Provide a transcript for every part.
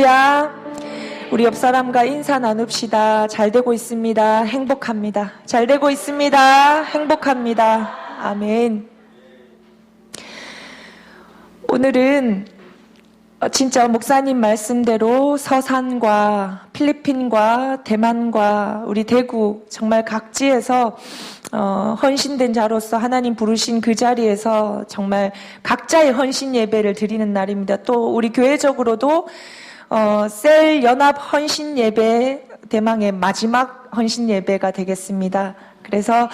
야, 우리 옆 사람과 인사 나눕시다. 잘 되고 있습니다. 행복합니다. 잘 되고 있습니다. 행복합니다. 아멘. 오늘은 진짜 목사님 말씀대로 서산과 필리핀과 대만과 우리 대구 정말 각지에서 헌신된 자로서 하나님 부르신 그 자리에서 정말 각자의 헌신 예배를 드리는 날입니다. 또 우리 교회적으로도 셀 연합 헌신 예배 대망의 마지막 헌신 예배가 되겠습니다. 그래서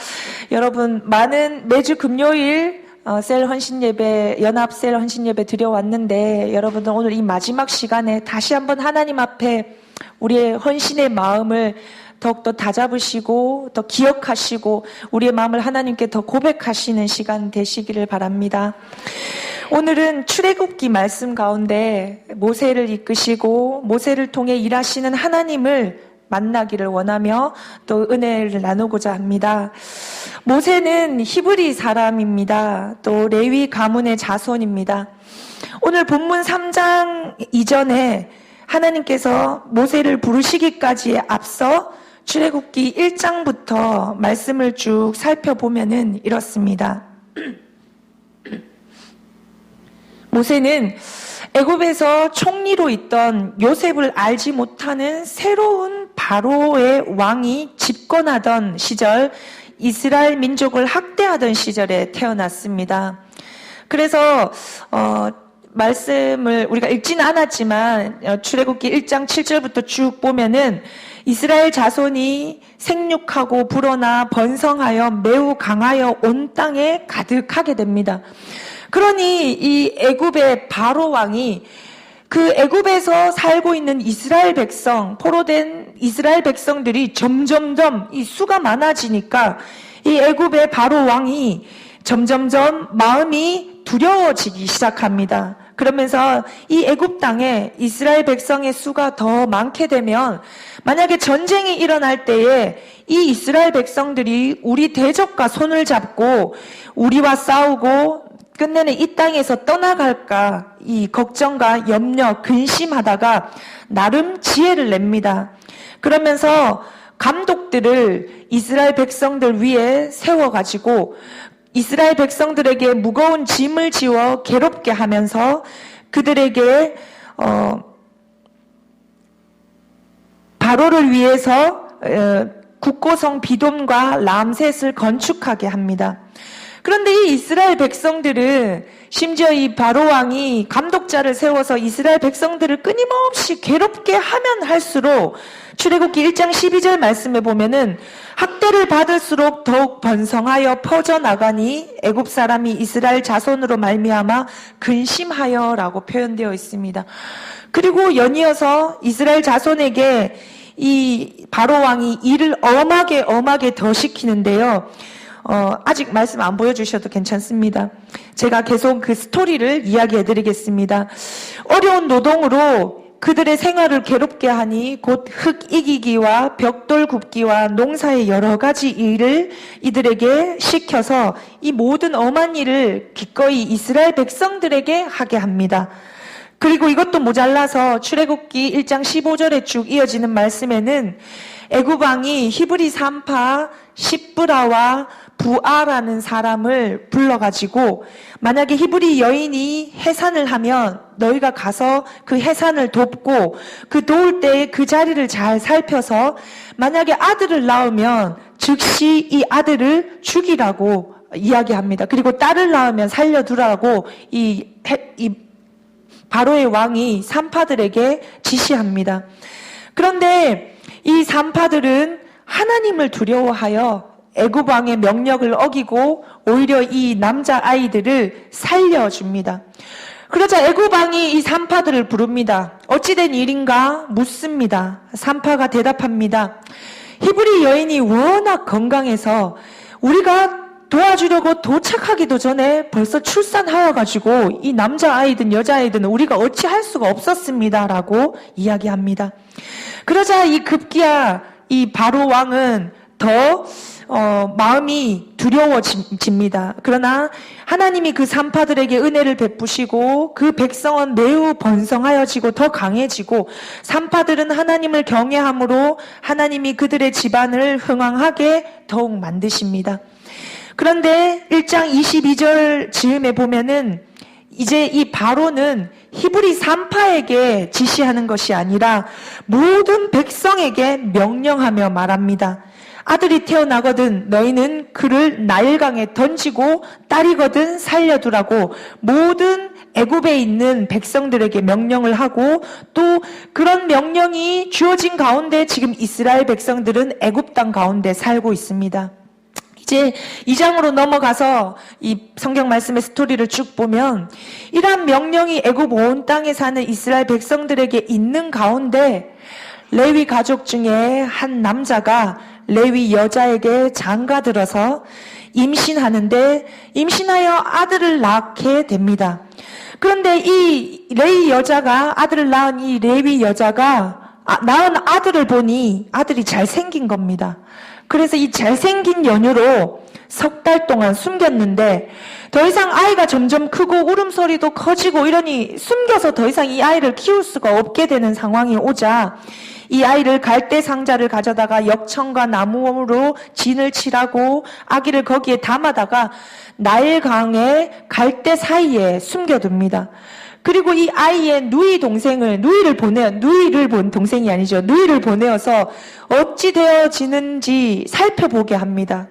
여러분 많은 매주 금요일 셀 헌신 예배, 연합 셀 헌신 예배 드려왔는데 여러분들 오늘 이 마지막 시간에 다시 한번 하나님 앞에 우리의 헌신의 마음을 더욱더 다잡으시고 더 기억하시고 우리의 마음을 하나님께 더 고백하시는 시간 되시기를 바랍니다. 오늘은 출애굽기 말씀 가운데 모세를 이끄시고 모세를 통해 일하시는 하나님을 만나기를 원하며 또 은혜를 나누고자 합니다. 모세는 히브리 사람입니다. 또 레위 가문의 자손입니다. 오늘 본문 3장 이전에 하나님께서 모세를 부르시기까지에 앞서 출애굽기 1장부터 말씀을 쭉 살펴보면은 이렇습니다. 모세는 애굽에서 총리로 있던 요셉을 알지 못하는 새로운 바로의 왕이 집권하던 시절, 이스라엘 민족을 학대하던 시절에 태어났습니다. 그래서 말씀을 우리가 읽지는 않았지만 출애굽기 1장 7절부터 쭉 보면은 이스라엘 자손이 생육하고 불어나 번성하여 매우 강하여 온 땅에 가득하게 됩니다. 그러니 이 애굽의 바로 왕이 그 애굽에서 살고 있는 이스라엘 백성, 포로된 이스라엘 백성들이 점점점 이 수가 많아지니까 이 애굽의 바로 왕이 점점점 마음이 두려워지기 시작합니다. 그러면서 이 애굽 땅에 이스라엘 백성의 수가 더 많게 되면 만약에 전쟁이 일어날 때에 이 이스라엘 백성들이 우리 대적과 손을 잡고 우리와 싸우고 끝내는 이 땅에서 떠나갈까 이 걱정과 염려, 근심하다가 나름 지혜를 냅니다. 그러면서 감독들을 이스라엘 백성들 위에 세워가지고 이스라엘 백성들에게 무거운 짐을 지워 괴롭게 하면서 그들에게 바로를 위해서 국고성 비돔과 람셋을 건축하게 합니다. 그런데 이 이스라엘 백성들은 심지어 이 바로 왕이 감독자를 세워서 이스라엘 백성들을 끊임없이 괴롭게 하면 할수록 출애굽기 1장 12절 말씀에 보면은 학대를 받을수록 더욱 번성하여 퍼져나가니 애굽 사람이 이스라엘 자손으로 말미암아 근심하여라고 표현되어 있습니다. 그리고 연이어서 이스라엘 자손에게 이 바로 왕이 일을 엄하게 더 시키는데요. 아직 말씀 안 보여주셔도 괜찮습니다. 제가 계속 그 스토리를 이야기해 드리겠습니다. 어려운 노동으로 그들의 생활을 괴롭게 하니 곧 흙 이기기와 벽돌 굽기와 농사의 여러 가지 일을 이들에게 시켜서 이 모든 엄한 일을 기꺼이 이스라엘 백성들에게 하게 합니다. 그리고 이것도 모자라서 출애굽기 1장 15절에 쭉 이어지는 말씀에는 애굽 왕이 히브리 산파 십브라와 부아라는 사람을 불러가지고 만약에 히브리 여인이 해산을 하면 너희가 가서 그 해산을 돕고 그 도울 때에 그 자리를 잘 살펴서 만약에 아들을 낳으면 즉시 이 아들을 죽이라고 이야기합니다. 그리고 딸을 낳으면 살려두라고 이 바로의 왕이 산파들에게 지시합니다. 그런데 이 산파들은 하나님을 두려워하여 애굽 왕의 명령을 어기고 오히려 이 남자 아이들을 살려줍니다. 그러자 애굽 왕이 이 산파들을 부릅니다. 어찌된 일인가 묻습니다. 산파가 대답합니다. 히브리 여인이 워낙 건강해서 우리가 도와주려고 도착하기도 전에 벌써 출산하여가지고 이 남자아이든 여자아이든 우리가 어찌할 수가 없었습니다. 라고 이야기합니다. 그러자 이 급기야 이 바로 왕은 더 마음이 두려워집니다. 그러나 하나님이 그 산파들에게 은혜를 베푸시고 그 백성은 매우 번성하여지고 더 강해지고 산파들은 하나님을 경외함으로 하나님이 그들의 집안을 흥왕하게 더욱 만드십니다. 그런데 1장 22절 즈음에 보면은 이제 이 바로는 히브리 산파에게 지시하는 것이 아니라 모든 백성에게 명령하며 말합니다. 아들이 태어나거든 너희는 그를 나일강에 던지고 딸이거든 살려두라고 모든 애굽에 있는 백성들에게 명령을 하고 또 그런 명령이 주어진 가운데 지금 이스라엘 백성들은 애굽 땅 가운데 살고 있습니다. 이제 2장으로 넘어가서 이 성경 말씀의 스토리를 쭉 보면 이러한 명령이 애굽 온 땅에 사는 이스라엘 백성들에게 있는 가운데 레위 가족 중에 한 남자가 레위 여자에게 장가들어서 임신하는데 임신하여 아들을 낳게 됩니다. 그런데 이 레위 여자가 아들을 낳은 이 레위 여자가 낳은 아들을 보니 아들이 잘생긴 겁니다. 그래서 이 잘생긴 연유로 석 달 동안 숨겼는데 더 이상 아이가 점점 크고 울음소리도 커지고 이러니 숨겨서 더 이상 이 아이를 키울 수가 없게 되는 상황이 오자 이 아이를 갈대 상자를 가져다가 역청과 나무로 진을 칠하고 아기를 거기에 담아다가 나일강의 갈대 사이에 숨겨둡니다. 그리고 이 아이의 누이를 본 동생이 아니죠. 누이를 보내어서 어찌 되어지는지 살펴보게 합니다.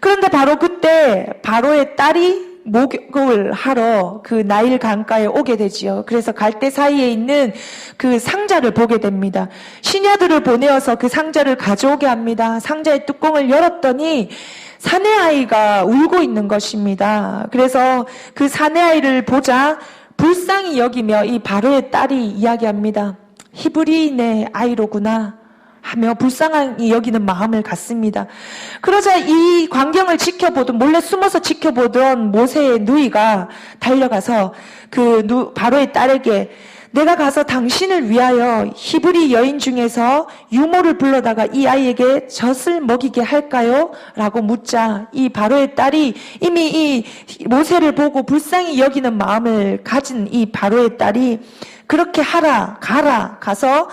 그런데 바로 그때 바로의 딸이 목욕을 하러 그 나일 강가에 오게 되지요. 그래서 갈대 사이에 있는 그 상자를 보게 됩니다. 시녀들을 보내어서 그 상자를 가져오게 합니다. 상자의 뚜껑을 열었더니 사내아이가 울고 있는 것입니다. 그래서 그 사내아이를 보자 불쌍히 여기며 이 바로의 딸이 이야기합니다. 히브리인의 아이로구나 하며 불쌍히 여기는 마음을 갖습니다. 그러자 이 광경을 몰래 숨어서 지켜보던 모세의 누이가 달려가서 바로의 딸에게 내가 가서 당신을 위하여 히브리 여인 중에서 유모를 불러다가 이 아이에게 젖을 먹이게 할까요? 라고 묻자 이 바로의 딸이 이미 이 모세를 보고 불쌍히 여기는 마음을 가진 이 바로의 딸이 그렇게 가서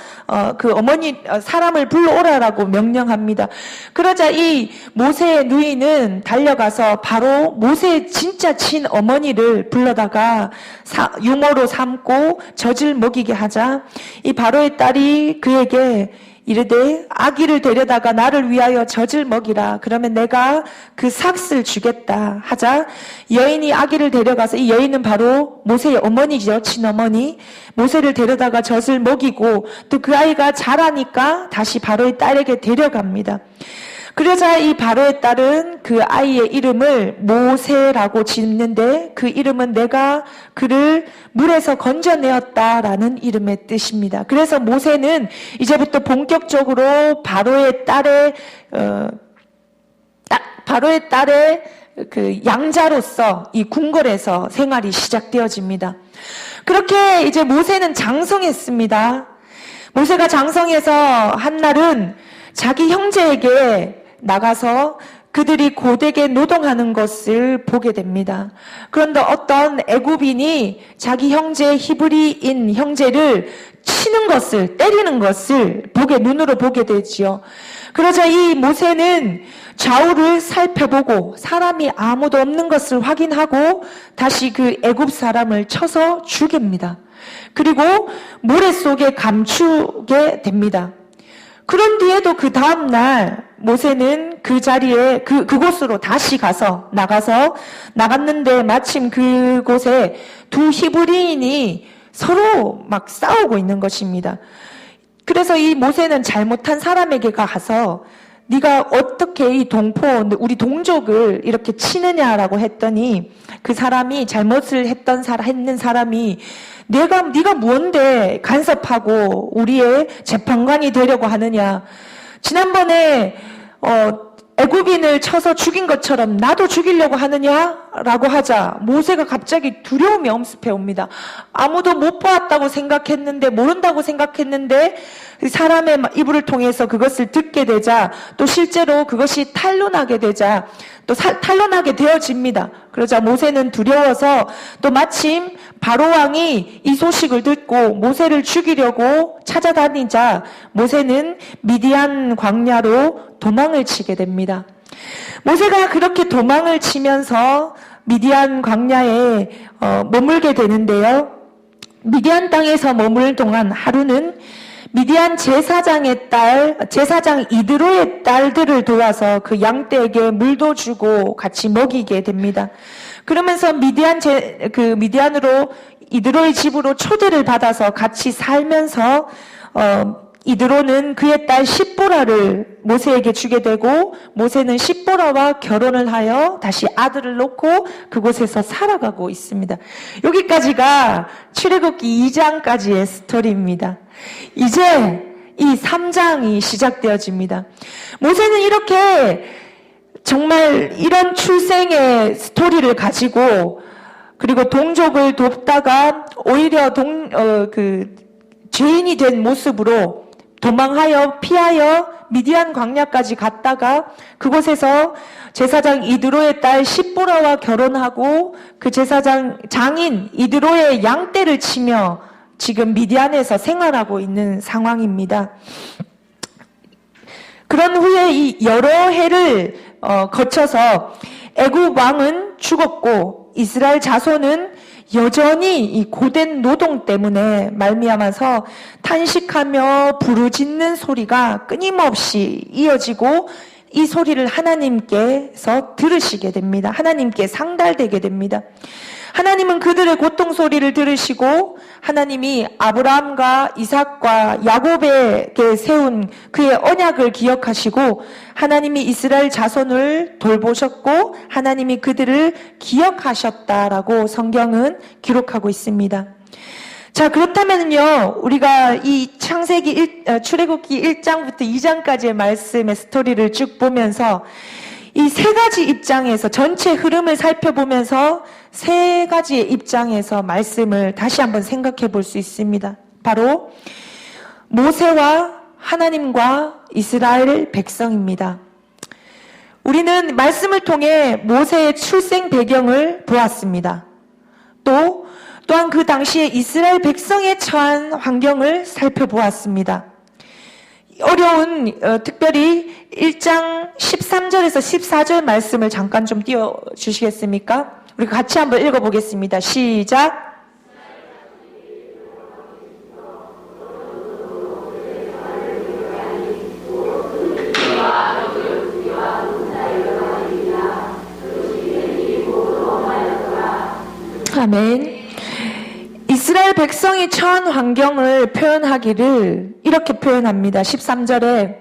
그 어머니 사람을 불러오라라고 명령합니다. 그러자 이 모세의 누이는 달려가서 바로 모세의 진짜 친어머니를 불러다가 유모로 삼고 젖을 먹이게 하자 이 바로의 딸이 그에게 이르되 아기를 데려다가 나를 위하여 젖을 먹이라. 그러면 내가 그 삭슬 주겠다 하자 여인이 아기를 데려가서 이 여인은 바로 모세의 어머니죠. 친어머니. 모세를 데려다가 젖을 먹이고 또 그 아이가 자라니까 다시 바로의 딸에게 데려갑니다. 그러자 이 바로의 딸은 그 아이의 이름을 모세라고 짓는데 그 이름은 내가 그를 물에서 건져내었다라는 이름의 뜻입니다. 그래서 모세는 이제부터 본격적으로 바로의 딸의 그 양자로서 이 궁궐에서 생활이 시작되어집니다. 그렇게 이제 모세는 장성했습니다. 모세가 장성해서 한날은 자기 형제에게 나가서 그들이 고되게 노동하는 것을 보게 됩니다. 그런데 어떤 애굽인이 자기 히브리인 형제를 때리는 것을 눈으로 보게 되지요. 그러자 이 모세는 좌우를 살펴보고 사람이 아무도 없는 것을 확인하고 다시 그 애굽 사람을 쳐서 죽입니다. 그리고 모래 속에 감추게 됩니다. 그런 뒤에도 그 다음날 모세는 그 자리에 그곳으로 다시 나갔는데 마침 그곳에 두 히브리인이 서로 막 싸우고 있는 것입니다. 그래서 이 모세는 잘못한 사람에게 가서 네가 어떻게 우리 동족을 이렇게 치느냐라고 했더니 그 사람이 잘못을 했는 사람이 네가 무언데 간섭하고 우리의 재판관이 되려고 하느냐. 지난번에 애굽인을 쳐서 죽인 것처럼 나도 죽이려고 하느냐라고 하자 모세가 갑자기 두려움이 엄습해 옵니다. 아무도 못 보았다고 생각했는데, 모른다고 생각했는데 사람의 입을 통해서 그것을 듣게 되자 또 실제로 그것이 탄로나게 되자 또 탄로나게 되어집니다. 그러자 모세는 두려워서 또 마침 바로왕이 이 소식을 듣고 모세를 죽이려고 찾아다니자 모세는 미디안 광야로 도망을 치게 됩니다. 모세가 그렇게 도망을 치면서 미디안 광야에 머물게 되는데요. 미디안 땅에서 머물 동안 하루는 미디안 제사장의 제사장 이드로의 딸들을 도와서 그 양떼에게 물도 주고 같이 먹이게 됩니다. 그러면서 미디안으로 이드로의 집으로 초대를 받아서 같이 살면서 이드로는 그의 딸 십보라를 모세에게 주게 되고 모세는 십보라와 결혼을 하여 다시 아들을 놓고 그곳에서 살아가고 있습니다. 여기까지가 출애굽기 2장까지의 스토리입니다. 이제 이 3장이 시작되어집니다. 모세는 이렇게 정말 이런 출생의 스토리를 가지고 그리고 동족을 돕다가 오히려 죄인이 된 모습으로 도망하여 피하여 미디안 광야까지 갔다가 그곳에서 제사장 이드로의 딸 십보라와 결혼하고 그 제사장 장인 이드로의 양떼를 치며 지금 미디안에서 생활하고 있는 상황입니다. 그런 후에 이 여러 해를 거쳐서 애굽 왕은 죽었고 이스라엘 자손은 여전히 이 고된 노동 때문에 말미암아서 탄식하며 부르짖는 소리가 끊임없이 이어지고 이 소리를 하나님께서 들으시게 됩니다. 하나님께 상달되게 됩니다. 하나님은 그들의 고통 소리를 들으시고 하나님이 아브라함과 이삭과 야곱에게 세운 그의 언약을 기억하시고 하나님이 이스라엘 자손을 돌보셨고 하나님이 그들을 기억하셨다라고 성경은 기록하고 있습니다. 자, 그렇다면요, 우리가 이 출애굽기 1장부터 2장까지의 말씀의 스토리를 쭉 보면서 이 세 가지 입장에서 전체 흐름을 살펴보면서 세 가지의 입장에서 말씀을 다시 한번 생각해 볼 수 있습니다. 바로 모세와 하나님과 이스라엘 백성입니다. 우리는 말씀을 통해 모세의 출생 배경을 보았습니다. 또한 그 당시에 이스라엘 백성의 처한 환경을 살펴보았습니다. 어려운 특별히 1장 13절에서 14절 말씀을 잠깐 좀 띄워주시겠습니까? 우리 같이 한번 읽어보겠습니다. 시작! 아멘. 이스라엘 백성이 처한 환경을 표현하기를 이렇게 표현합니다. 13절에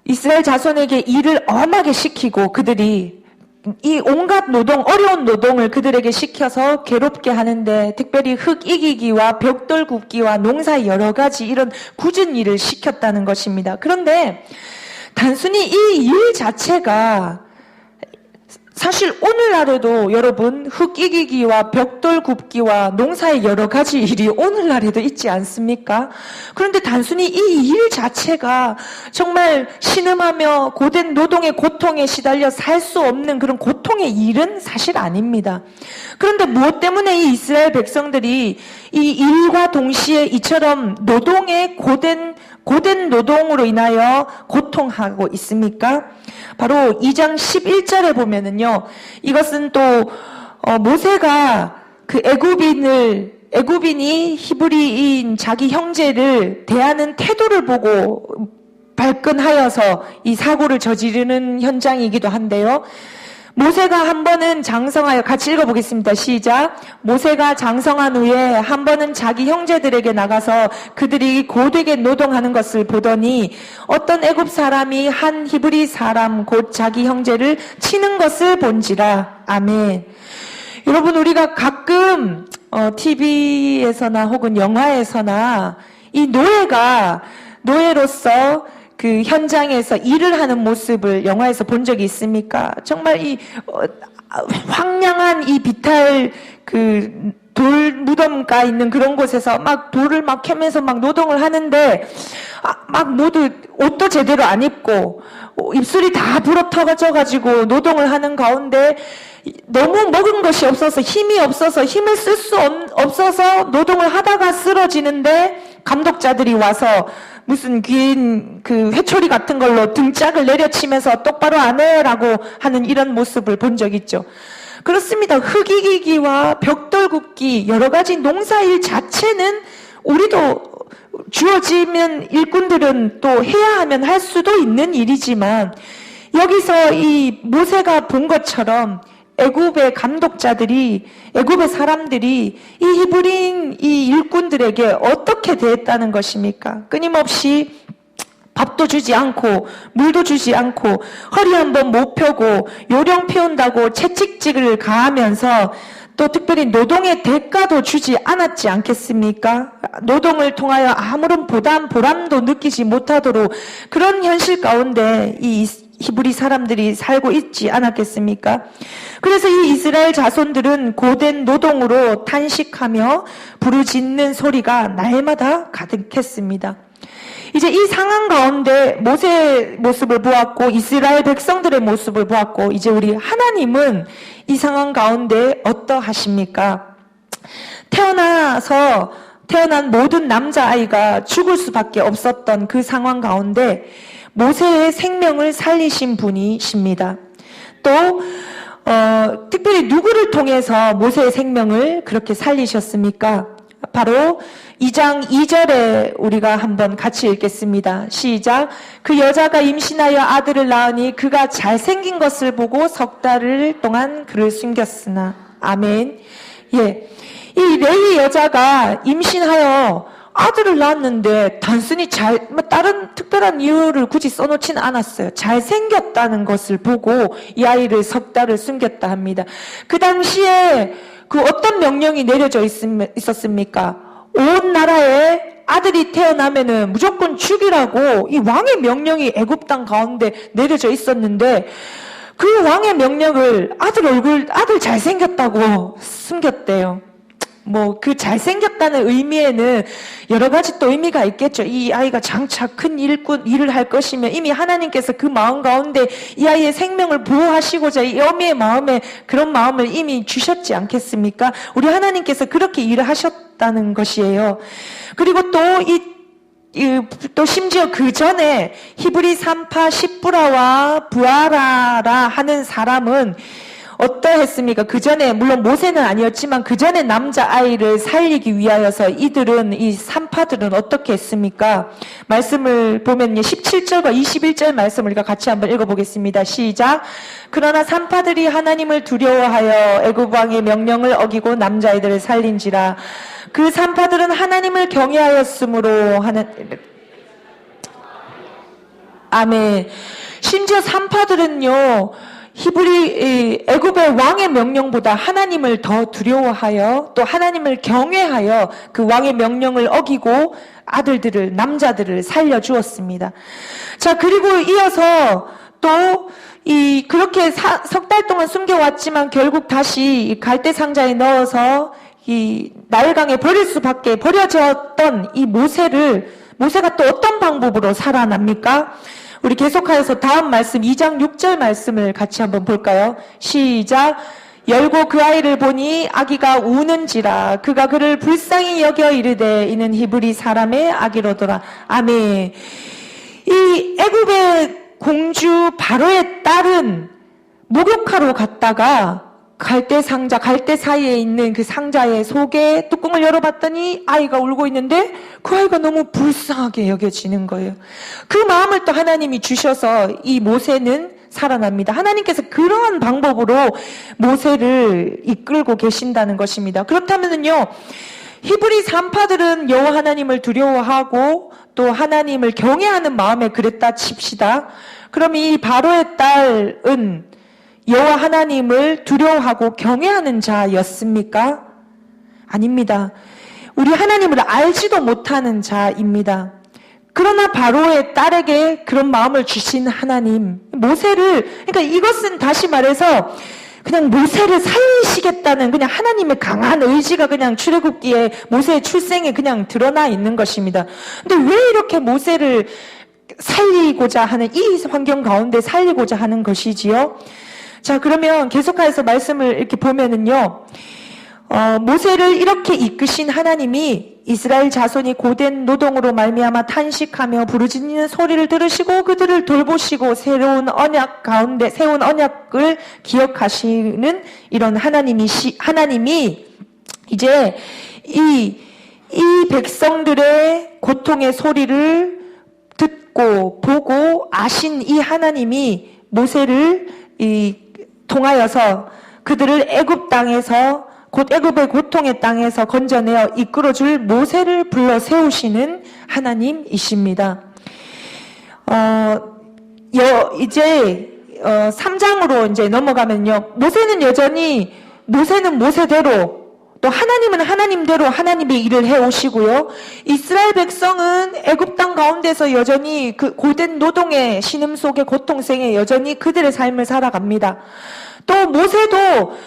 이스라엘 자손에게 일을 엄하게 시키고 그들이 이 온갖 노동, 어려운 노동을 그들에게 시켜서 괴롭게 하는데 특별히 흙 이기기와 벽돌 굽기와 농사의 여러 가지 이런 굳은 일을 시켰다는 것입니다. 그런데 단순히 이 일 자체가 사실 오늘날에도 여러분 흙 이기기와 벽돌 굽기와 농사의 여러 가지 일이 오늘날에도 있지 않습니까? 그런데 단순히 이 일 자체가 정말 신음하며 고된 노동의 고통에 시달려 살 수 없는 그런 고통의 일은 사실 아닙니다. 그런데 무엇 때문에 이 이스라엘 백성들이 이 일과 동시에 이처럼 노동의 고된 노동으로 인하여 고통하고 있습니까? 바로 2장 11절에 보면은요, 이것은 또 모세가 그 애굽인이 히브리인 자기 형제를 대하는 태도를 보고 발끈하여서 이 사고를 저지르는 현장이기도 한데요. 모세가 한 번은 장성하여, 같이 읽어보겠습니다. 시작. 모세가 장성한 후에 한 번은 자기 형제들에게 나가서 그들이 고되게 노동하는 것을 보더니 어떤 애굽 사람이 한 히브리 사람 곧 자기 형제를 치는 것을 본지라. 아멘. 여러분, 우리가 가끔 TV에서나 혹은 영화에서나 이 노예로서 그 현장에서 일을 하는 모습을 영화에서 본 적이 있습니까? 정말 황량한 이 비탈 돌 무덤가 있는 그런 곳에서 막 돌을 막 캐면서 막 노동을 하는데 막 모두 옷도 제대로 안 입고 입술이 다 불어터져가지고 노동을 하는 가운데 너무 먹은 것이 없어서 힘이 없어서 힘을 쓸 수 없어서 노동을 하다가 쓰러지는데 감독자들이 와서 무슨 긴 회초리 같은 걸로 등짝을 내려치면서 똑바로 안 해라고 하는 이런 모습을 본 적 있죠. 그렇습니다. 흙이기와 벽돌 굽기 여러 가지 농사일 자체는 우리도 주어지면 일꾼들은 또 해야 하면 할 수도 있는 일이지만 여기서 이 모세가 본 것처럼 애굽의 감독자들이 애굽의 사람들이 이 히브리인 이 일꾼들에게 어떻게 대했다는 것입니까? 끊임없이 밥도 주지 않고 물도 주지 않고 허리 한번 못 펴고 요령 피운다고 채찍질을 가하면서 또 특별히 노동의 대가도 주지 않았지 않겠습니까? 노동을 통하여 아무런 보람도 느끼지 못하도록 그런 현실 가운데 이 히브리 사람들이 살고 있지 않았겠습니까? 그래서 이 이스라엘 자손들은 고된 노동으로 탄식하며 부르짖는 소리가 날마다 가득했습니다. 이제 이 상황 가운데 모세의 모습을 보았고 이스라엘 백성들의 모습을 보았고 이제 우리 하나님은 이 상황 가운데 어떠하십니까? 태어난 모든 남자아이가 죽을 수밖에 없었던 그 상황 가운데 모세의 생명을 살리신 분이십니다. 또 특별히 누구를 통해서 모세의 생명을 그렇게 살리셨습니까? 바로 2장 2절에 우리가 한번 같이 읽겠습니다. 시작. 그 여자가 임신하여 아들을 낳으니 그가 잘생긴 것을 보고 석 달 동안 그를 숨겼으나. 아멘. 예. 이 레위 여자가 임신하여 아들을 낳았는데 단순히 다른 특별한 이유를 굳이 써놓지는 않았어요. 잘생겼다는 것을 보고 이 아이를 석 달을 숨겼다 합니다. 그 당시에 어떤 명령이 내려져 있었습니까? 온 나라에 아들이 태어나면은 무조건 죽이라고 이 왕의 명령이 애굽 땅 가운데 내려져 있었는데 그 왕의 명령을 아들 잘생겼다고 숨겼대요. 그 잘생겼다는 의미에는 여러 가지 또 의미가 있겠죠. 이 아이가 장차 큰 일을 할 것이며 이미 하나님께서 그 마음 가운데 이 아이의 생명을 보호하시고자 이 어미의 마음에 그런 마음을 이미 주셨지 않겠습니까? 우리 하나님께서 그렇게 일을 하셨다는 것이에요. 그리고 또 심지어 그 전에 히브리 산파 십부라와 부아라라 하는 사람은 어떠했습니까? 그 전에 물론 모세는 아니었지만 그 전에 남자아이를 살리기 위하여서 이 산파들은 어떻게 했습니까? 말씀을 보면요 17절과 21절 말씀을 우리가 같이 한번 읽어보겠습니다. 시작. 그러나 산파들이 하나님을 두려워하여 애굽 왕의 명령을 어기고 남자아이들을 살린지라. 그 산파들은 하나님을 경외하였으므로 아멘. 심지어 산파들은요 애굽의 왕의 명령보다 하나님을 더 두려워하여 또 하나님을 경외하여 그 왕의 명령을 어기고 남자들을 살려주었습니다. 자, 그리고 이어서 또 그렇게 석 달 동안 숨겨왔지만 결국 다시 갈대 상자에 넣어서 이 나일강에 버려졌던 이 모세가 또 어떤 방법으로 살아납니까? 우리 계속하여서 다음 말씀 2장 6절 말씀을 같이 한번 볼까요? 시작. 열고 그 아이를 보니 아기가 우는지라 그가 그를 불쌍히 여겨 이르되 이는 히브리 사람의 아기로더라. 아멘. 이 애굽의 공주 바로의 딸은 목욕하러 갔다가 갈대 사이에 있는 그 상자의 속에 뚜껑을 열어봤더니 아이가 울고 있는데 그 아이가 너무 불쌍하게 여겨지는 거예요. 그 마음을 또 하나님이 주셔서 이 모세는 살아납니다. 하나님께서 그러한 방법으로 모세를 이끌고 계신다는 것입니다. 그렇다면요, 히브리 산파들은 여호와 하나님을 두려워하고 또 하나님을 경외하는 마음에 그랬다 칩시다. 그럼 이 바로의 딸은 여호와 하나님을 두려워하고 경외하는 자였습니까? 아닙니다. 우리 하나님을 알지도 못하는 자입니다. 그러나 바로의 딸에게 그런 마음을 주신 하나님, 그러니까 이것은 다시 말해서 그냥 모세를 살리시겠다는 그냥 하나님의 강한 의지가 그냥 출애굽기에 모세의 출생에 그냥 드러나 있는 것입니다. 근데 왜 이렇게 모세를 살리고자 하는, 이 환경 가운데 살리고자 하는 것이지요? 자, 그러면 계속해서 말씀을 이렇게 보면은요, 모세를 이렇게 이끄신 하나님이 이스라엘 자손이 고된 노동으로 말미암아 탄식하며 부르짖는 소리를 들으시고 그들을 돌보시고 세운 언약을 기억하시는 이런 하나님이 이제 이 백성들의 고통의 소리를 듣고 보고 아신 이 하나님이 모세를 통하여서 그들을 애굽 땅에서 곧 애굽의 고통의 땅에서 건져내어 이끌어줄 모세를 불러 세우시는 하나님이십니다. 이제 3장으로 이제 넘어가면요, 모세는 모세대로, 또 하나님은 하나님대로 하나님의 일을 해오시고요, 이스라엘 백성은 애굽 땅 가운데서 여전히 그 고된 노동의 신음 속의 고통생에 여전히 그들의 삶을 살아갑니다. 또 모세도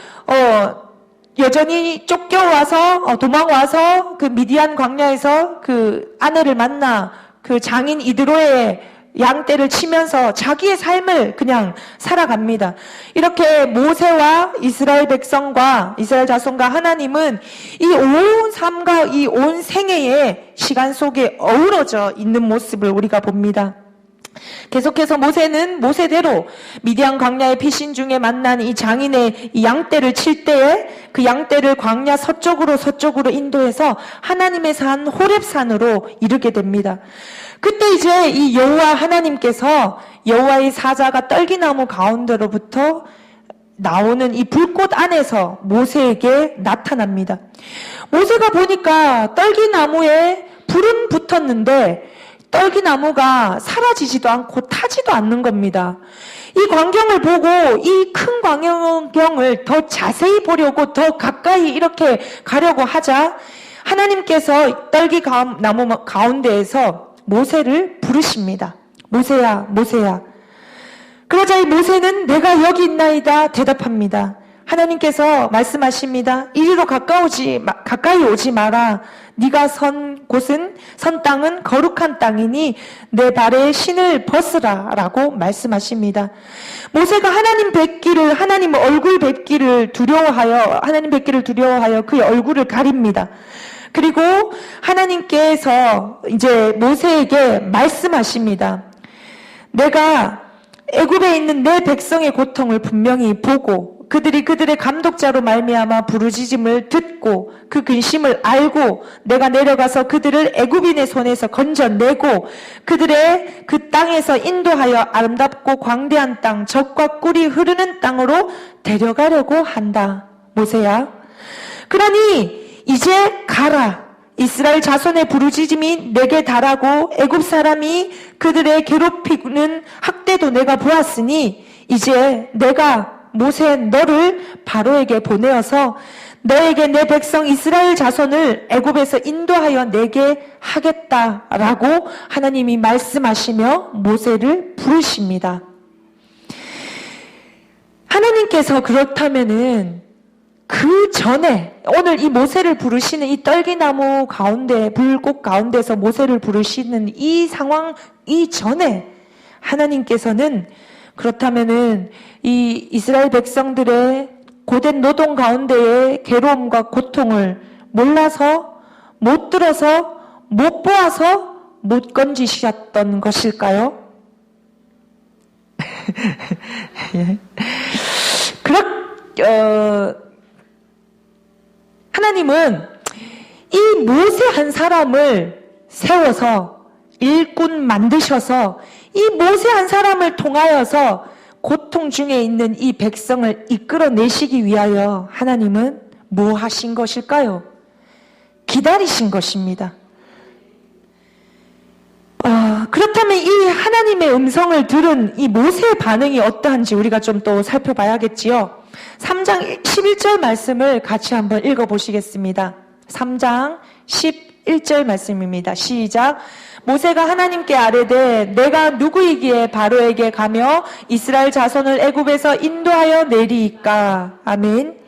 여전히 쫓겨와서 도망와서 그 미디안 광야에서 그 아내를 만나 그 장인 이드로의 양떼를 치면서 자기의 삶을 그냥 살아갑니다. 이렇게 모세와 이스라엘 백성과 이스라엘 자손과 하나님은 이 온 삶과 이 온 생애의 시간 속에 어우러져 있는 모습을 우리가 봅니다. 계속해서 모세는 모세대로 미디안 광야의 피신 중에 만난 이 장인의 이 양떼를 칠 때에 그 양떼를 광야 서쪽으로 인도해서 하나님의 산 호렙산으로 이르게 됩니다. 그때 이제 이 여호와 하나님께서 여호와의 사자가 떨기나무 가운데로부터 나오는 이 불꽃 안에서 모세에게 나타납니다. 모세가 보니까 떨기나무에 불은 붙었는데 떨기나무가 사라지지도 않고 타지도 않는 겁니다. 이 광경을 보고 이 큰 광경을 더 자세히 보려고 더 가까이 이렇게 가려고 하자 하나님께서 떨기나무 가운데에서 모세를 부르십니다. 모세야, 모세야. 그러자 이 모세는 내가 여기 있나이다 대답합니다. 하나님께서 말씀하십니다. 이리로 가까이 오지 마라. 네가 선 땅은 거룩한 땅이니 내 발에 신을 벗으라 라고 말씀하십니다. 모세가 하나님 얼굴 뵙기를 두려워하여 그의 얼굴을 가립니다. 그리고 하나님께서 이제 모세에게 말씀하십니다. 내가 애굽에 있는 내 백성의 고통을 분명히 보고 그들의 감독자로 말미암아 부르짖음을 듣고 그 근심을 알고 내가 내려가서 그들을 애굽인의 손에서 건져내고 그들의 그 땅에서 인도하여 아름답고 광대한 땅, 젖과 꿀이 흐르는 땅으로 데려가려고 한다. 모세야, 그러니 이제 가라. 이스라엘 자손의 부르짖음이 내게 달하고 애굽 사람이 그들의 괴롭히는 학대도 내가 보았으니 이제 내가 모세 너를 바로에게 보내어서 너에게 내 백성 이스라엘 자손을 애굽에서 인도하여 내게 하겠다라고 하나님이 말씀하시며 모세를 부르십니다. 하나님께서 그렇다면은 그 전에 오늘 이 모세를 부르시는 이 떨기나무 가운데 불꽃 가운데서 모세를 부르시는 이 상황 이전에 하나님께서는 그렇다면은 이 이스라엘 백성들의 고된 노동 가운데의 괴로움과 고통을 몰라서 못 들어서 못 보아서 못 건지셨던 것일까요? 예. 하나님은 이 모세 한 사람을 세워서 일꾼 만드셔서 이 모세 한 사람을 통하여서 고통 중에 있는 이 백성을 이끌어내시기 위하여 하나님은 뭐 하신 것일까요? 기다리신 것입니다. 그렇다면 이 하나님의 음성을 들은 이 모세의 반응이 어떠한지 우리가 좀 또 살펴봐야겠지요. 3장 11절 말씀을 같이 한번 읽어보시겠습니다. 3장 11 1절 말씀입니다. 시작. 모세가 하나님께 아뢰되 내가 누구이기에 바로에게 가며 이스라엘 자손을 애굽에서 인도하여 내리이까. 아멘.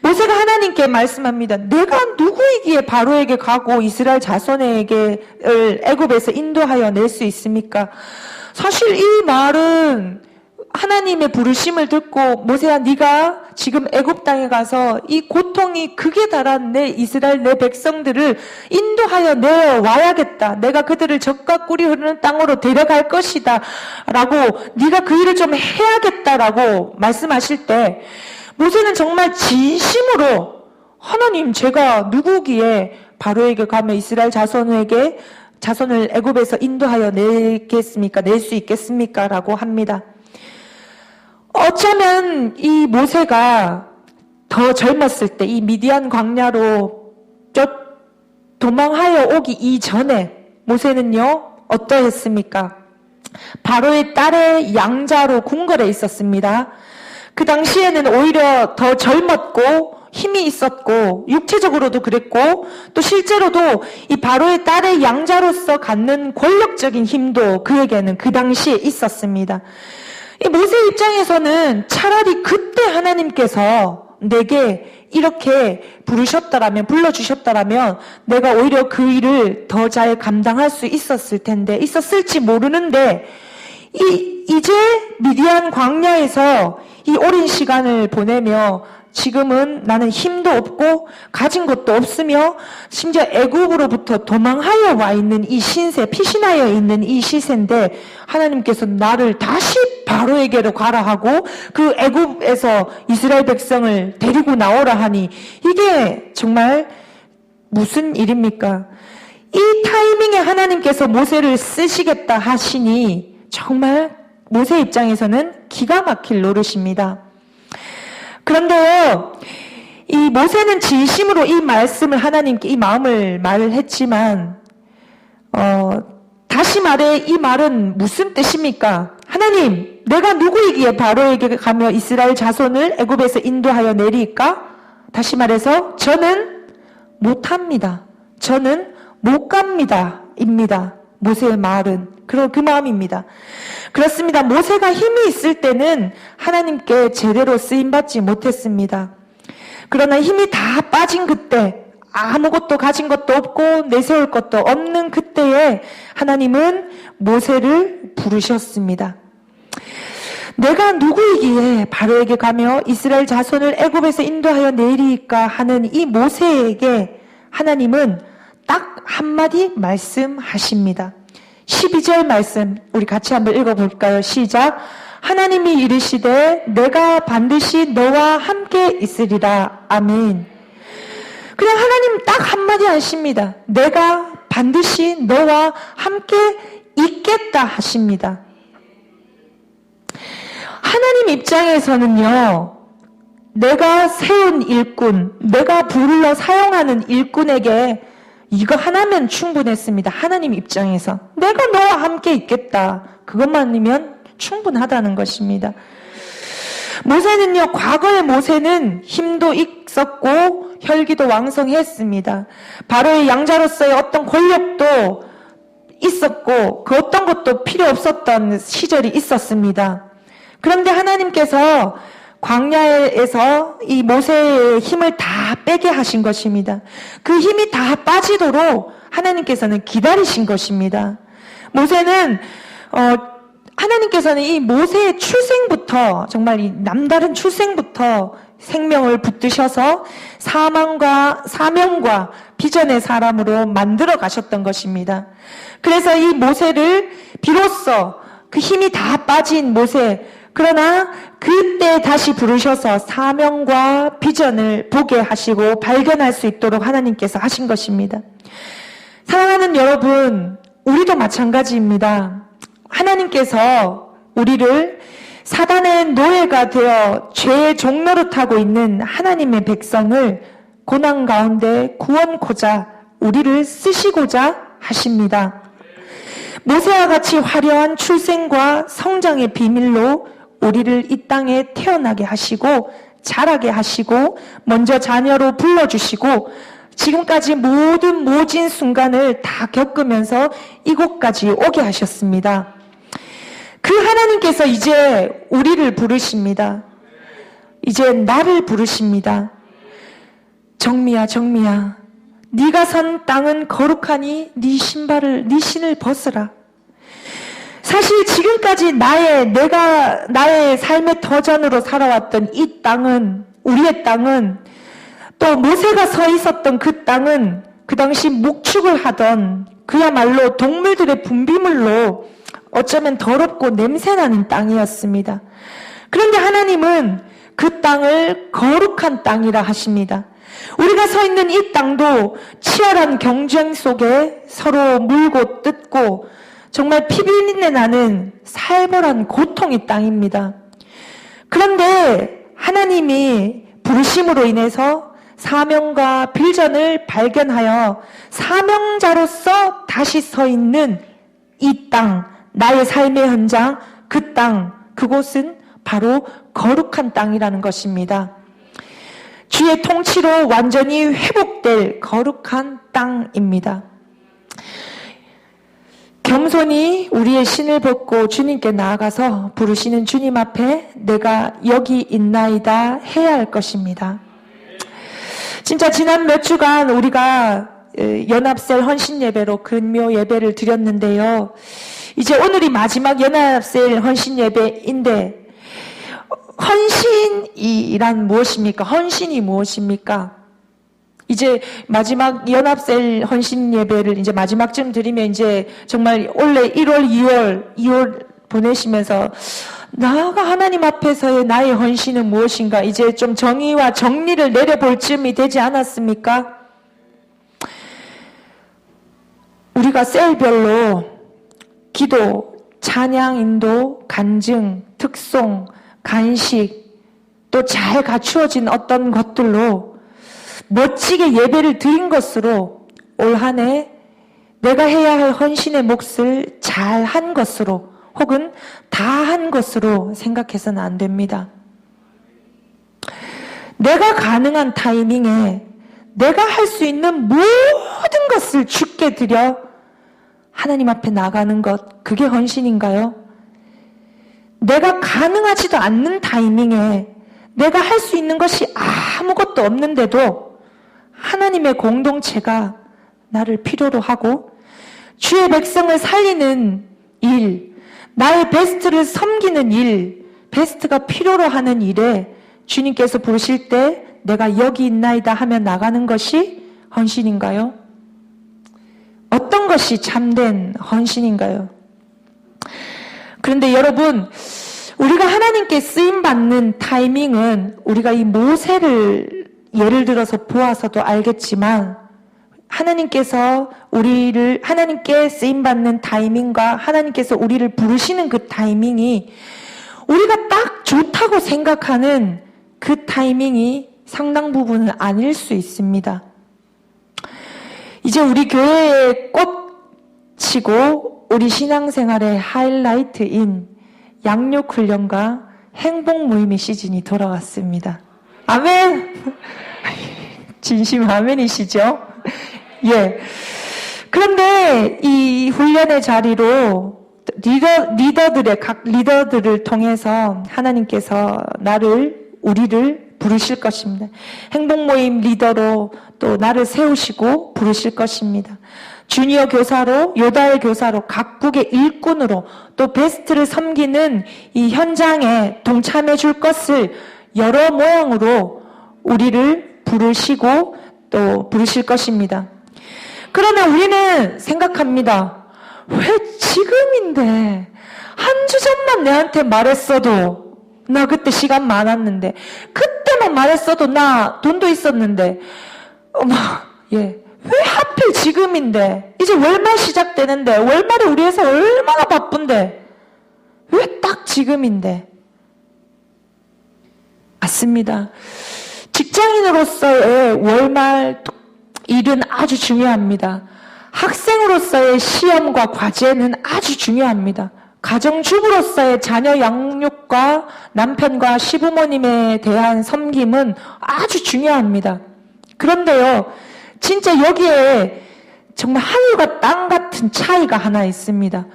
모세가 하나님께 말씀합니다. 내가 누구이기에 바로에게 가고 이스라엘 자손에게를 애굽에서 인도하여 낼 수 있습니까? 사실 이 말은 하나님의 부르심을 듣고 모세야 네가 지금 애굽 땅에 가서 이 고통이 극에 달한 내 이스라엘 내 백성들을 인도하여 내어와야겠다. 내가 그들을 젖과 꿀이 흐르는 땅으로 데려갈 것이다 라고 네가 그 일을 좀 해야겠다라고 말씀하실 때 모세는 정말 진심으로 하나님 제가 누구기에 바로에게 가면 이스라엘 자손을 애굽에서 인도하여 내겠습니까? 낼 수 있겠습니까? 라고 합니다. 어쩌면 이 모세가 더 젊었을 때 이 미디안 광야로 도망하여 오기 이전에 모세는요 어떠했습니까? 바로의 딸의 양자로 궁궐에 있었습니다. 그 당시에는 오히려 더 젊었고 힘이 있었고 육체적으로도 그랬고 또 실제로도 이 바로의 딸의 양자로서 갖는 권력적인 힘도 그에게는 그 당시에 있었습니다. 이 모세 입장에서는 차라리 그때 하나님께서 내게 이렇게 불러주셨다라면 내가 오히려 그 일을 더 잘 감당할 수 있었을 텐데, 있었을지 모르는데, 이제 미디안 광야에서 이 오랜 시간을 보내며 지금은 나는 힘도 없고 가진 것도 없으며 심지어 애굽으로부터 도망하여 와 있는 이 신세, 피신하여 있는 이 시세인데 하나님께서 나를 다시 바로에게로 가라 하고 그 애굽에서 이스라엘 백성을 데리고 나오라 하니 이게 정말 무슨 일입니까? 이 타이밍에 하나님께서 모세를 쓰시겠다 하시니 정말 모세 입장에서는 기가 막힐 노릇입니다. 그런데요, 이 모세는 진심으로 이 말씀을 하나님께 이 마음을 말을 했지만, 다시 말해 이 말은 무슨 뜻입니까? 하나님, 내가 누구이기에 바로에게 가며 이스라엘 자손을 애굽에서 인도하여 내리까? 다시 말해서 저는 못합니다. 저는 못 갑니다. 입니다. 모세의 말은 그 마음입니다. 그렇습니다. 모세가 힘이 있을 때는 하나님께 제대로 쓰임받지 못했습니다. 그러나 힘이 다 빠진 그때, 아무것도 가진 것도 없고 내세울 것도 없는 그때에 하나님은 모세를 부르셨습니다. 내가 누구이기에 바로에게 가며 이스라엘 자손을 애굽에서 인도하여 내리까 하는 이 모세에게 하나님은 딱 한마디 말씀하십니다. 12절 말씀 우리 같이 한번 읽어볼까요? 시작. 하나님이 이르시되 내가 반드시 너와 함께 있으리라. 아멘. 그냥 하나님 딱 한마디 하십니다. 내가 반드시 너와 함께 있겠다 하십니다. 하나님 입장에서는요, 내가 세운 일꾼, 내가 불러 사용하는 일꾼에게 이거 하나면 충분했습니다. 하나님 입장에서 내가 너와 함께 있겠다. 그것만이면 충분하다는 것입니다. 모세는요, 과거의 모세는 힘도 있었고 혈기도 왕성했습니다. 바로의 양자로서의 어떤 권력도 있었고 그 어떤 것도 필요 없었던 시절이 있었습니다. 그런데 하나님께서 광야에서 이 모세의 힘을 다 빼게 하신 것입니다. 그 힘이 다 빠지도록 하나님께서는 기다리신 것입니다. 모세는 하나님께서는 이 모세의 출생부터 정말 이 남다른 출생부터 생명을 붙드셔서 사명과 비전의 사람으로 만들어 가셨던 것입니다. 그래서 이 모세를 비로소 그 힘이 다 빠진 모세, 그러나 그때 다시 부르셔서 사명과 비전을 보게 하시고 발견할 수 있도록 하나님께서 하신 것입니다. 사랑하는 여러분, 우리도 마찬가지입니다. 하나님께서 우리를 사단의 노예가 되어 죄의 종로를 타고 있는 하나님의 백성을 고난 가운데 구원코자 우리를 쓰시고자 하십니다. 모세와 같이 화려한 출생과 성장의 비밀로 우리를 이 땅에 태어나게 하시고 자라게 하시고 먼저 자녀로 불러주시고 지금까지 모든 모진 순간을 다 겪으면서 이곳까지 오게 하셨습니다. 그 하나님께서 이제 우리를 부르십니다. 이제 나를 부르십니다. 정미야, 정미야, 네가 선 땅은 거룩하니 네 신을 벗으라. 사실 지금까지 나의 삶의 터전으로 살아왔던 이 땅은, 우리의 땅은, 또 모세가 서 있었던 그 땅은 그 당시 목축을 하던 그야말로 동물들의 분비물로 어쩌면 더럽고 냄새나는 땅이었습니다. 그런데 하나님은 그 땅을 거룩한 땅이라 하십니다. 우리가 서 있는 이 땅도 치열한 경쟁 속에 서로 물고 뜯고 정말 피비린내 나는 살벌한 고통의 땅입니다. 그런데 하나님이 부르심으로 인해서 사명과 빌전을 발견하여 사명자로서 다시 서 있는 이 땅, 나의 삶의 현장, 그 땅, 그곳은 바로 거룩한 땅이라는 것입니다. 주의 통치로 완전히 회복될 거룩한 땅입니다. 겸손히 우리의 신을 벗고 주님께 나아가서 부르시는 주님 앞에 내가 여기 있나이다 해야 할 것입니다. 진짜 지난 몇 주간 우리가 연합셀 헌신 예배로 근묘 예배를 드렸는데요. 이제 오늘이 마지막 연합셀 헌신 예배인데, 헌신이란 무엇입니까? 헌신이 무엇입니까? 이제 마지막 연합셀 헌신 예배를 이제 마지막쯤 드리면 이제 정말 원래 1월, 2월 보내시면서 나가 하나님 앞에서의 나의 헌신은 무엇인가? 이제 좀 정의와 정리를 내려볼 쯤이 되지 않았습니까? 우리가 셀별로 기도, 찬양, 인도, 간증, 특송, 간식, 또 잘 갖추어진 어떤 것들로 멋지게 예배를 드린 것으로 올 한 해 내가 해야 할 헌신의 몫을 잘 한 것으로 혹은 다 한 것으로 생각해서는 안 됩니다. 내가 가능한 타이밍에 내가 할 수 있는 모든 것을 주께 드려 하나님 앞에 나가는 것, 그게 헌신인가요? 내가 가능하지도 않는 타이밍에 내가 할 수 있는 것이 아무것도 없는데도 하나님의 공동체가 나를 필요로 하고 주의 백성을 살리는 일, 나의 베스트를 섬기는 일, 베스트가 필요로 하는 일에 주님께서 부르실 때 내가 여기 있나이다 하며 나가는 것이 헌신인가요? 어떤 것이 참된 헌신인가요? 그런데 여러분, 우리가 하나님께 쓰임받는 타이밍은 우리가 이 모세를 예를 들어서 보아서도 알겠지만 하나님께서 하나님께 쓰임받는 타이밍과 하나님께서 우리를 부르시는 그 타이밍이 우리가 딱 좋다고 생각하는 그 타이밍이 상당 부분은 아닐 수 있습니다. 이제 우리 교회의 꽃이고 우리 신앙생활의 하이라이트인 양육훈련과 행복모임의 시즌이 돌아왔습니다. 아멘! 진심 아멘이시죠? 예. 그런데 이 훈련의 자리로 각 리더들을 통해서 하나님께서 우리를 부르실 것입니다. 행복모임 리더로 또 나를 세우시고 부르실 것입니다. 주니어 교사로, 요다엘 교사로, 각국의 일꾼으로 또 베스트를 섬기는 이 현장에 동참해 줄 것을 여러 모양으로 우리를 부르시고 또 부르실 것입니다. 그러면 우리는 생각합니다. 왜 지금인데? 한 주 전만 내한테 말했어도 나 그때 시간 많았는데, 그때만 말했어도 나 돈도 있었는데, 왜 하필 지금인데? 이제 월말 시작되는데, 월말에 우리 회사 얼마나 바쁜데? 왜 딱 지금인데? 맞습니다. 직장인으로서의 월말 일은 아주 중요합니다. 학생으로서의 시험과 과제는 아주 중요합니다. 가정주부로서의 자녀 양육과 남편과 시부모님에 대한 섬김은 아주 중요합니다. 그런데요, 진짜 여기에 정말 하늘과 땅 같은 차이가 하나 있습니다.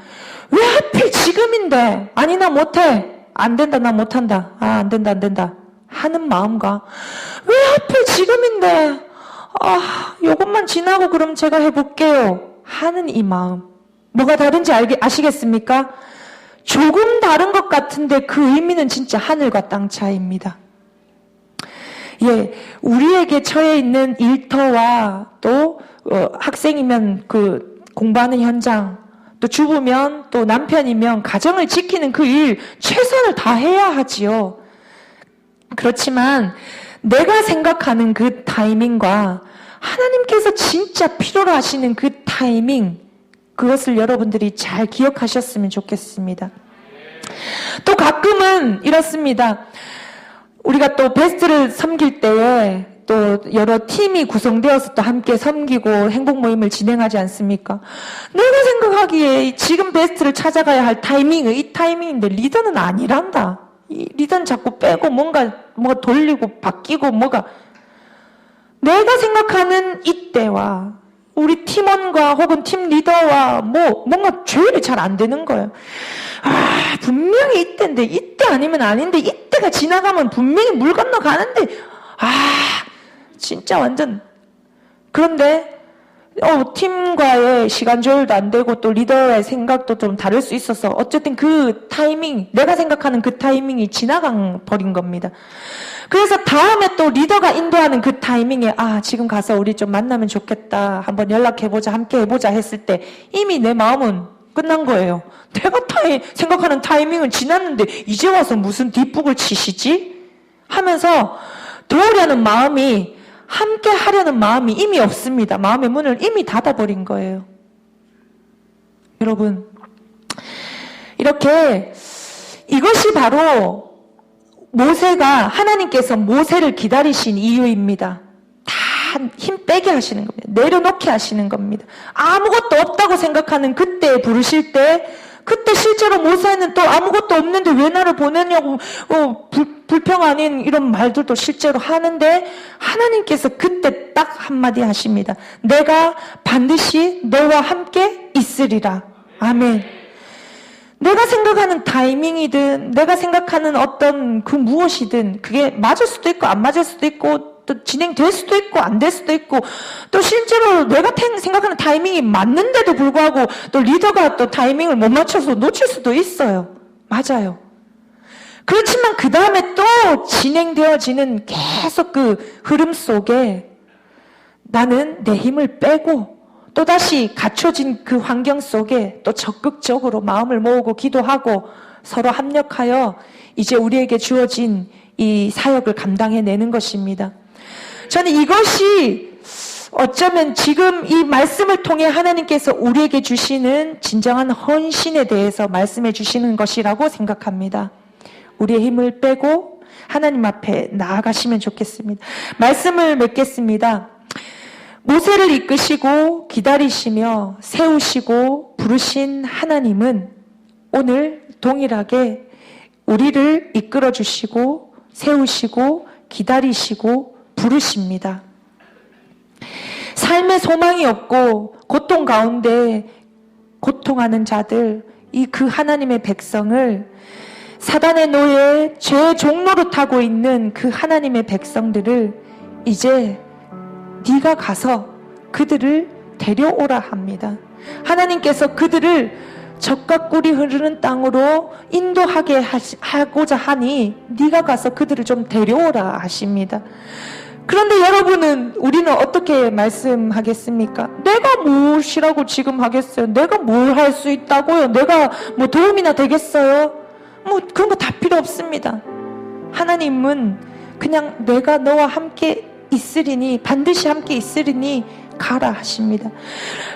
왜 하필 지금인데? 아니, 나 못해. 안 된다, 나 못한다. 아, 안 된다, 안 된다. 하는 마음과 왜 하필 지금인데? 아, 요것만 지나고 그럼 제가 해볼게요. 하는 이 마음. 뭐가 다른지 아시겠습니까? 조금 다른 것 같은데 그 의미는 진짜 하늘과 땅 차이입니다. 예, 우리에게 처해 있는 일터와 또 학생이면 그 공부하는 현장, 또 주부면 또 남편이면 가정을 지키는 그 일 최선을 다해야 하지요. 그렇지만 내가 생각하는 그 타이밍과 하나님께서 진짜 필요로 하시는 그 타이밍, 그것을 여러분들이 잘 기억하셨으면 좋겠습니다. 또 가끔은 이렇습니다. 우리가 또 베스트를 섬길 때에 또 여러 팀이 구성되어서 또 함께 섬기고 행복 모임을 진행하지 않습니까? 내가 생각하기에 지금 베스트를 찾아가야 할 타이밍은 이 타이밍인데 리더는 아니란다. 이 리더는 자꾸 빼고 뭔가 돌리고 바뀌고 뭐가 내가 생각하는 이때와 우리 팀원과 혹은 팀 리더와 뭔가 조율이 잘 안 되는 거예요. 아, 분명히 이때인데 이때 아니면 아닌데 이때가 지나가면 분명히 물 건너가는데 진짜 완전 그런데 팀과의 시간 조율도 안 되고 또 리더의 생각도 좀 다를 수 있어서 어쨌든 그 타이밍, 내가 생각하는 그 타이밍이 지나가 버린 겁니다. 그래서 다음에 또 리더가 인도하는 그 타이밍에 지금 가서 우리 좀 만나면 좋겠다. 한번 연락해보자. 함께 해보자 했을 때 이미 내 마음은 끝난 거예요. 내가 생각하는 타이밍은 지났는데 이제 와서 무슨 뒷북을 치시지? 하면서 도우려는 마음이 함께 하려는 마음이 이미 없습니다. 마음의 문을 이미 닫아버린 거예요. 여러분, 이렇게 이것이 바로 모세가 하나님께서 모세를 기다리신 이유입니다. 다 힘 빼게 하시는 겁니다. 내려놓게 하시는 겁니다. 아무것도 없다고 생각하는 그때 부르실 때 그때 실제로 모세는 또 아무것도 없는데 왜 나를 보내냐고 불평 아닌 이런 말들도 실제로 하는데 하나님께서 그때 딱 한마디 하십니다. 내가 반드시 너와 함께 있으리라. 아멘. 내가 생각하는 타이밍이든 내가 생각하는 어떤 그 무엇이든 그게 맞을 수도 있고 안 맞을 수도 있고 또 진행될 수도 있고 안 될 수도 있고 또 실제로 내가 생각하는 타이밍이 맞는데도 불구하고 또 리더가 또 타이밍을 못 맞춰서 놓칠 수도 있어요. 맞아요. 그렇지만 그 다음에 또 진행되어지는 계속 그 흐름 속에 나는 내 힘을 빼고 또다시 갖춰진 그 환경 속에 또 적극적으로 마음을 모으고 기도하고 서로 합력하여 이제 우리에게 주어진 이 사역을 감당해내는 것입니다. 저는 이것이 어쩌면 지금 이 말씀을 통해 하나님께서 우리에게 주시는 진정한 헌신에 대해서 말씀해 주시는 것이라고 생각합니다. 우리의 힘을 빼고 하나님 앞에 나아가시면 좋겠습니다. 말씀을 맺겠습니다. 모세를 이끄시고 기다리시며 세우시고 부르신 하나님은 오늘 동일하게 우리를 이끌어 주시고 세우시고 기다리시고 부르십니다. 삶의 소망이 없고 고통 가운데 고통하는 자들, 그 하나님의 백성을 사단의 노예, 죄의 종로로 타고 있는 그 하나님의 백성들을 이제 네가 가서 그들을 데려오라 합니다. 하나님께서 그들을 젖과 꿀이 흐르는 땅으로 인도하게 하고자 하니 네가 가서 그들을 좀 데려오라 하십니다. 그런데 여러분은 우리는 어떻게 말씀하겠습니까? 내가 무엇이라고 지금 하겠어요? 내가 뭘 할 수 있다고요? 내가 도움이나 되겠어요? 그런 거 다 필요 없습니다. 하나님은 그냥 내가 너와 함께 있으리니 반드시 함께 있으리니 가라 하십니다.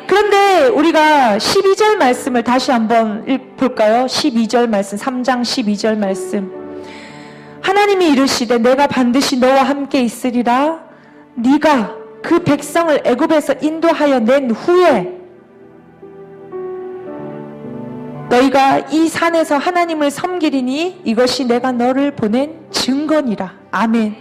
그런데 우리가 12절 말씀을 다시 한번 볼까요? 12절 말씀, 3장 12절 말씀. 하나님이 이르시되 내가 반드시 너와 함께 있으리라. 네가 그 백성을 애굽에서 인도하여 낸 후에 너희가 이 산에서 하나님을 섬기리니 이것이 내가 너를 보낸 증거니라. 아멘.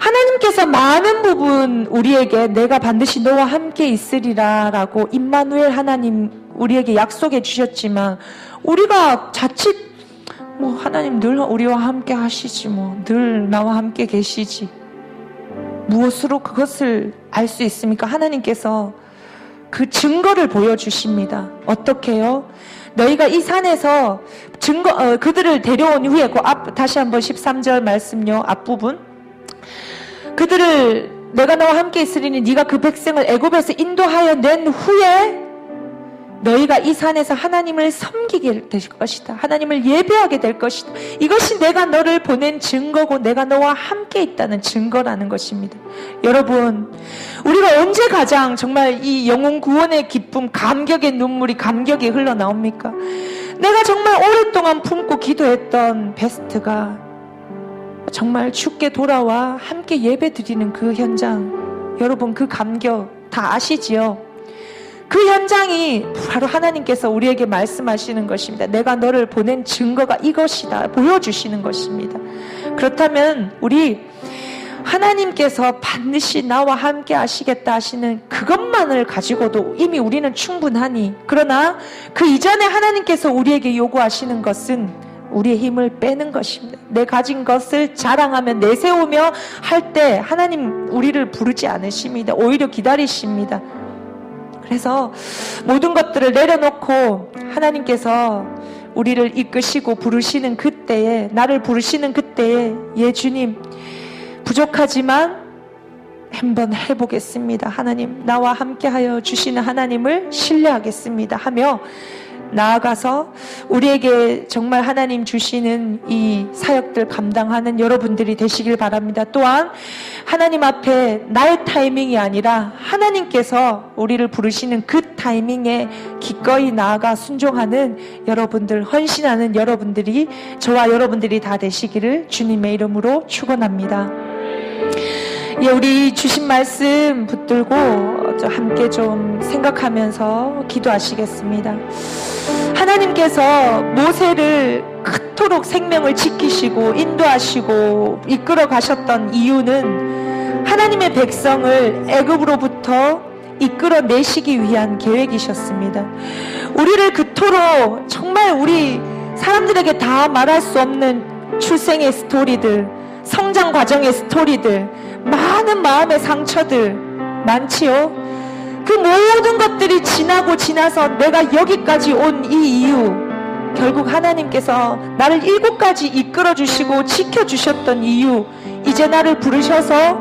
하나님께서 많은 부분 우리에게 내가 반드시 너와 함께 있으리라 라고 임마누엘 하나님 우리에게 약속해 주셨지만, 우리가 자칫 하나님 늘 우리와 함께 하시지, 늘 나와 함께 계시지, 무엇으로 그것을 알 수 있습니까? 하나님께서 그 증거를 보여주십니다. 어떻게요? 너희가 이 산에서 그들을 데려온 후에, 다시 한번 13절 말씀요, 앞부분. 그들을 내가 너와 함께 있으리니 네가 그 백성을 애굽에서 인도하여 낸 후에 너희가 이 산에서 하나님을 섬기게 될 것이다. 하나님을 예배하게 될 것이다. 이것이 내가 너를 보낸 증거고 내가 너와 함께 있다는 증거라는 것입니다. 여러분, 우리가 언제 가장 정말 이 영혼 구원의 기쁨, 감격의 눈물이, 감격이 흘러나옵니까? 내가 정말 오랫동안 품고 기도했던 베스트가 정말 주께 돌아와 함께 예배 드리는 그 현장, 여러분 그 감격 다 아시지요? 그 현장이 바로 하나님께서 우리에게 말씀하시는 것입니다. 내가 너를 보낸 증거가 이것이다 보여주시는 것입니다. 그렇다면 우리 하나님께서 반드시 나와 함께 하시겠다 하시는 그것만을 가지고도 이미 우리는 충분하니, 그러나 그 이전에 하나님께서 우리에게 요구하시는 것은 우리의 힘을 빼는 것입니다. 내 가진 것을 자랑하며 내세우며 할 때 하나님 우리를 부르지 않으십니다. 오히려 기다리십니다. 그래서 모든 것들을 내려놓고 하나님께서 우리를 이끄시고 부르시는 그때에, 나를 부르시는 그때에, 예 주님 부족하지만 한번 해보겠습니다. 하나님 나와 함께하여 주시는 하나님을 신뢰하겠습니다 하며 나아가서 우리에게 정말 하나님 주시는 이 사역들 감당하는 여러분들이 되시길 바랍니다. 또한 하나님 앞에 나의 타이밍이 아니라 하나님께서 우리를 부르시는 그 타이밍에 기꺼이 나아가 순종하는 여러분들, 헌신하는 여러분들이, 저와 여러분들이 다 되시기를 주님의 이름으로 축원합니다. 예, 우리 주신 말씀 붙들고 함께 좀 생각하면서 기도하시겠습니다. 하나님께서 모세를 그토록 생명을 지키시고 인도하시고 이끌어 가셨던 이유는 하나님의 백성을 애굽으로부터 이끌어내시기 위한 계획이셨습니다. 우리를 그토록 정말 우리 사람들에게 다 말할 수 없는 출생의 스토리들, 성장 과정의 스토리들, 많은 마음의 상처들 많지요. 그 모든 것들이 지나서 내가 여기까지 온 이 이유, 결국 하나님께서 나를 7가지 이끌어주시고 지켜주셨던 이유, 이제 나를 부르셔서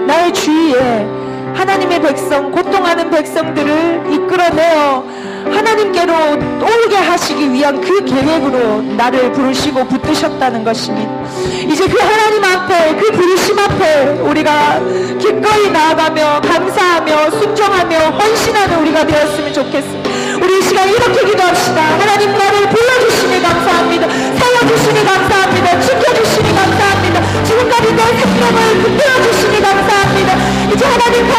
나의 주위에 하나님의 백성, 고통하는 백성들을 이끌어내어 하나님께로 오게 하시기 위한 그 계획으로 나를 부르시고 붙드셨다는 것입니다. 이제 그 하나님 앞에, 그 부르심 앞에 우리가 기꺼이 나아가며 감사하며 순종하며 헌신하는 우리가 되었으면 좋겠습니다. 우리 이 시간 이렇게 기도합시다. 하나님 나를 불러주시니 감사합니다. 세워주시니 감사합니다. 지켜주시니 감사합니다. 지금까지 내 생명을 붙들어주시니 감사합니다. 이제 하나님